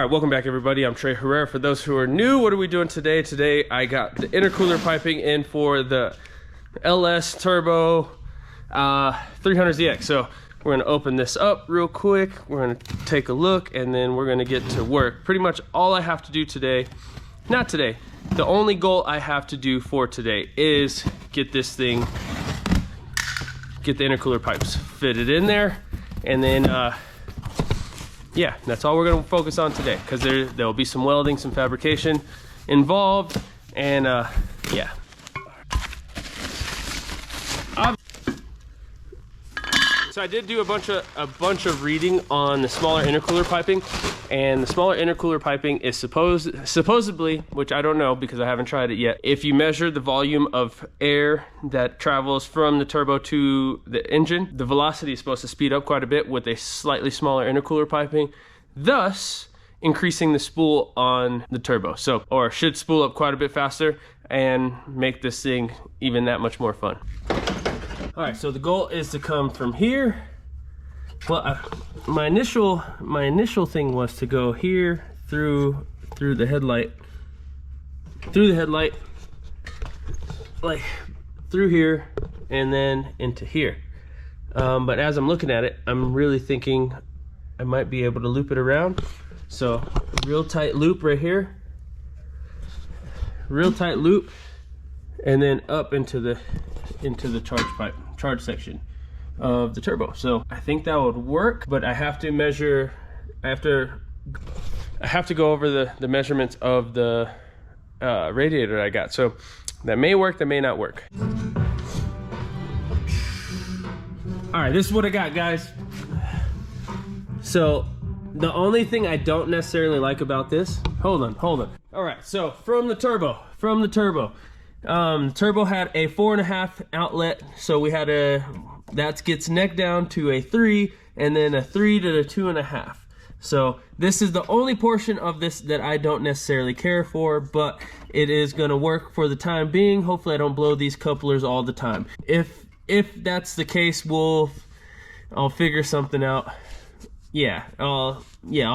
right, welcome back everybody. I'm Trey Herrera. For those who are new, what are we doing today? Today I got the intercooler piping in for the LS Turbo 300ZX. So we're gonna open this up real quick. We're gonna take a look and then we're gonna get to work. Pretty much all I have to do today, not today, the only goal I have to do for today is get this thing, get the intercooler pipes fitted in there, and then yeah, that's all we're gonna focus on today, because there'll be some welding, some fabrication involved, and yeah. So I did do a bunch of reading on the smaller intercooler piping, and the smaller intercooler piping is supposedly, which I don't know because I haven't tried it yet, if you measure the volume of air that travels from the turbo to the engine, the velocity is supposed to speed up quite a bit with a slightly smaller intercooler piping, thus increasing the spool on the turbo. So, or should spool up quite a bit faster and make this thing even that much more fun. All right, so the goal is to come from here. Well, my initial thing was to go here through the headlight, like through here, and then into here. But as I'm looking at it, I'm really thinking I might be able to loop it around. So real tight loop right here, real tight loop, and then up into the charge section of the turbo. So I think that would work, but I have to measure, I have to go over the measurements of the radiator I got. So that may work, that may not work. All right, this is what I got, guys. So the only thing I don't necessarily like about this, hold on. All right, so from the turbo, turbo had a 4.5 outlet, so we had that gets neck down to a 3, and then a 3 to the 2.5. So this is the only portion of this that I don't necessarily care for, but it is gonna work for the time being. Hopefully I don't blow these couplers all the time. If that's the case, I'll figure something out. Yeah, I'll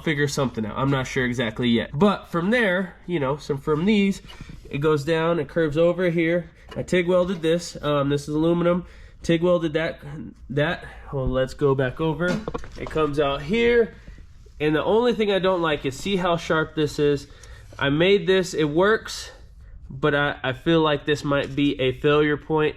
figure something out. I'm not sure exactly yet. But from there, you know, so from these, it goes down, it curves over here. I TIG welded this. This is aluminum. TIG welded that. Well, let's go back over. It comes out here. And the only thing I don't like is, see how sharp this is. I made this, it works, but I feel like this might be a failure point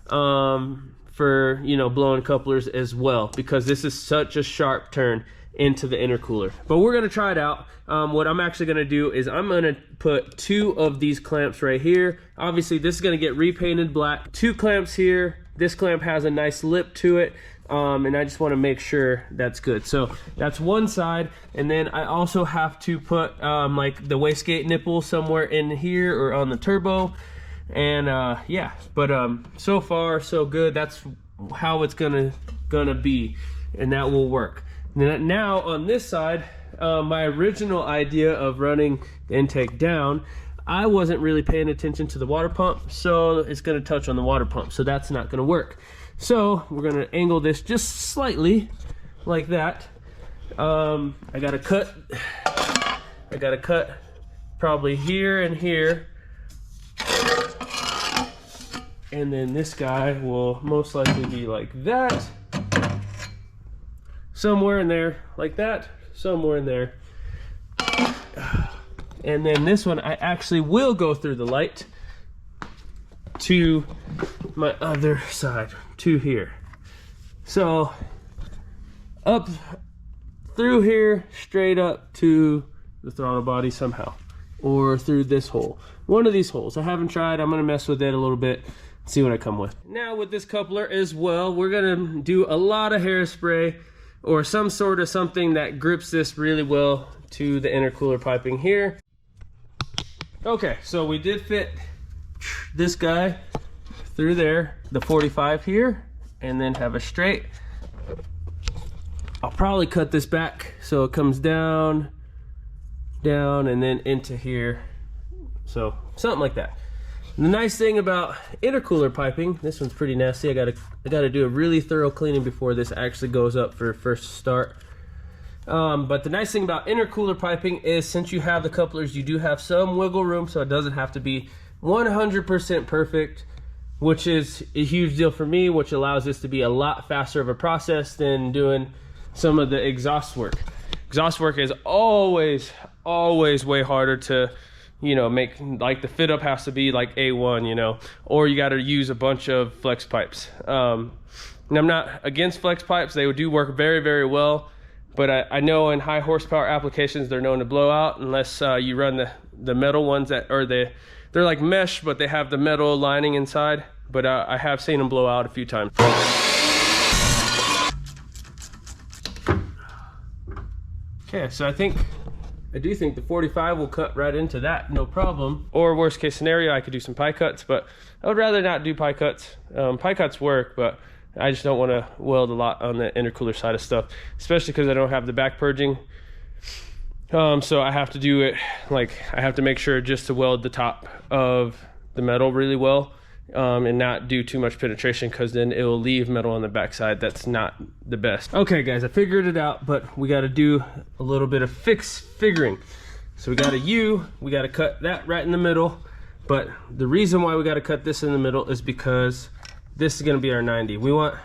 for, you know, blowing couplers as well, because this is such a sharp turn into the intercooler. But we're gonna try it out. What I'm actually gonna do is I'm gonna put 2 of these clamps right here. Obviously this is gonna get repainted black. 2 clamps here. This clamp has a nice lip to it, and I just wanna make sure that's good. So that's one side, and then I also have to put like the wastegate nipple somewhere in here or on the turbo. And yeah, but so far so good. That's how it's gonna be, and that will work. Now on this side, my original idea of running the intake down, I wasn't really paying attention to the water pump, so it's gonna touch on the water pump, so that's not gonna work. So we're gonna angle this just slightly like that. I gotta cut probably here and here. And then this guy will most likely be like that. Somewhere in there, like that, somewhere in there. And then this one, I actually will go through the light to my other side, to here. So, up through here, straight up to the throttle body somehow. Or through this hole. One of these holes. I haven't tried, I'm gonna mess with it a little bit. See what I come with. Now with this coupler as well, we're gonna do a lot of hairspray or some sort of something that grips this really well to the intercooler piping here. Okay, so we did fit this guy through there, the 45 here, and then have a straight. I'll probably cut this back so it comes down, and then into here. So something like that. The nice thing about intercooler piping, this one's pretty nasty. I gotta do a really thorough cleaning before this actually goes up for first start. But the nice thing about intercooler piping is since you have the couplers, you do have some wiggle room, so it doesn't have to be 100% perfect, which is a huge deal for me, which allows this to be a lot faster of a process than doing some of the exhaust work. Exhaust work is always way harder to, you know, make. Like the fit up has to be like A1, you know, or you got to use a bunch of flex pipes. And I'm not against flex pipes. They do work very well, but I know in high horsepower applications, they're known to blow out unless you run the metal ones that are they're like mesh, but they have the metal lining inside. But I have seen them blow out a few times. Okay, so I do think the 45 will cut right into that, no problem. Or worst case scenario, I could do some pie cuts, but I would rather not do pie cuts. Pie cuts work, but I just don't want to weld a lot on the intercooler side of stuff, especially because I don't have the back purging. So I have to do it, like I have to make sure just to weld the top of the metal really well, and not do too much penetration, because then it will leave metal on the backside. That's not the best. Okay guys, I figured it out, but we got to do a little bit of figuring. So we got a U, we got to cut that right in the middle, but the reason why we got to cut this in the middle is because this is going to be our 90. We want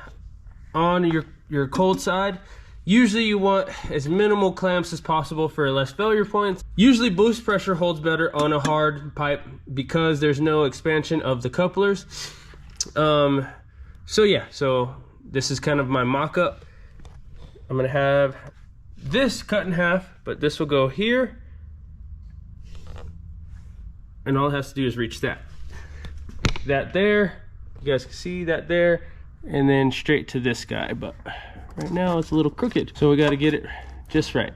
on your cold side, usually you want as minimal clamps as possible for less failure points. Usually boost pressure holds better on a hard pipe because there's no expansion of the couplers. So yeah, so this is kind of my mock-up. I'm gonna have this cut in half, but this will go here, and all it has to do is reach that there. You guys can see that there, and then straight to this guy, but right now it's a little crooked, so we got to get it just right.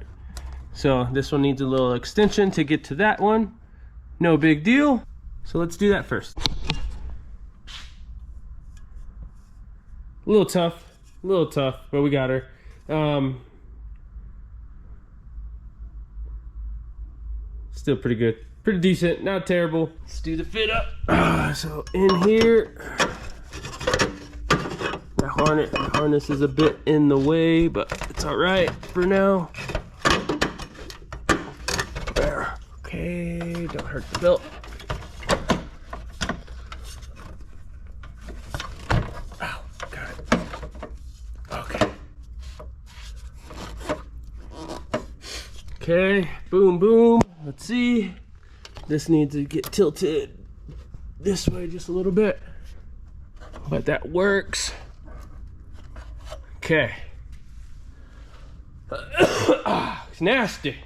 So this one needs a little extension to get to that one. No big deal. So let's do that first. A little tough, but we got her. Still pretty good, pretty decent, not terrible. Let's do the fit up. So in here, the harness is a bit in the way, but it's all right for now. There. Okay, don't hurt the belt. Ow, got it. Okay. Okay, boom, boom. Let's see. This needs to get tilted this way just a little bit, but that works. Okay. It's nasty.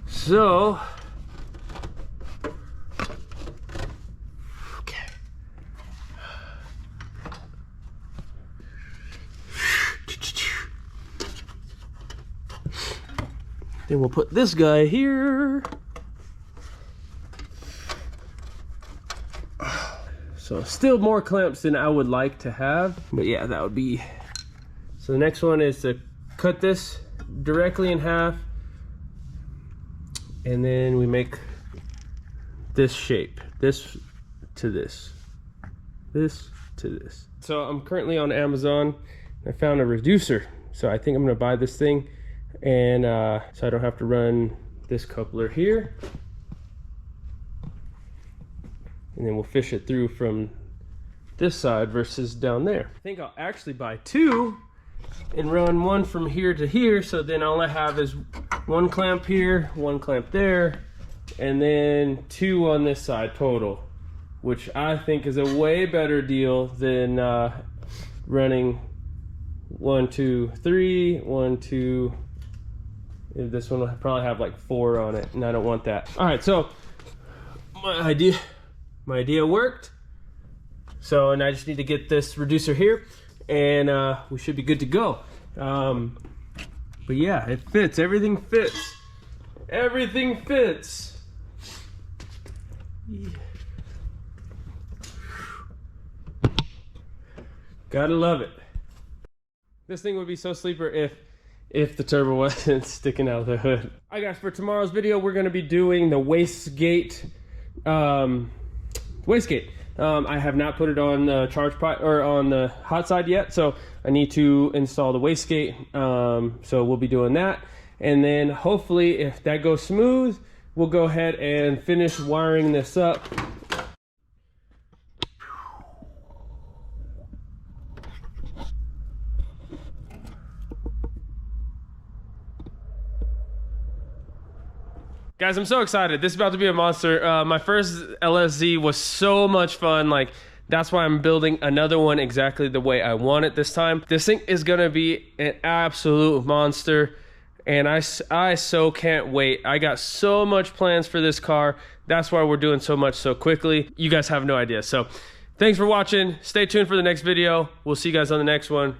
So, okay. Then we'll put this guy here. So still more clamps than I would like to have, but yeah, that would be. So the next one is to cut this directly in half, and then we make this shape, this to this, this to this. So I'm currently on Amazon. I found a reducer, so I think I'm gonna buy this thing, and so I don't have to run this coupler here. And then we'll fish it through from this side versus down there. I think I'll actually buy two and run one from here to here, so then all I have is one clamp here, one clamp there, and then two on this side total, which I think is a way better deal than running 1, 2, 3, 1, 2. This one will probably have like 4 on it, and I don't want that. All right, so my idea worked. So, and I just need to get this reducer here, and we should be good to go. But yeah, it fits. Everything fits. Everything fits. Yeah. Gotta love it. This thing would be so sleeper if the turbo wasn't sticking out of the hood. All right, guys, for tomorrow's video, we're gonna be doing the wastegate. I have not put it on the or on the hot side yet, so I need to install the wastegate. So we'll be doing that, and then hopefully if that goes smooth, we'll go ahead and finish wiring this up. Guys, I'm so excited. This is about to be a monster. My first LSZ was so much fun. Like, that's why I'm building another one exactly the way I want it this time. This thing is gonna be an absolute monster, and I so can't wait. I got so much plans for this car. That's why we're doing so much so quickly. You guys have no idea. So thanks for watching. Stay tuned for the next video. We'll see you guys on the next one.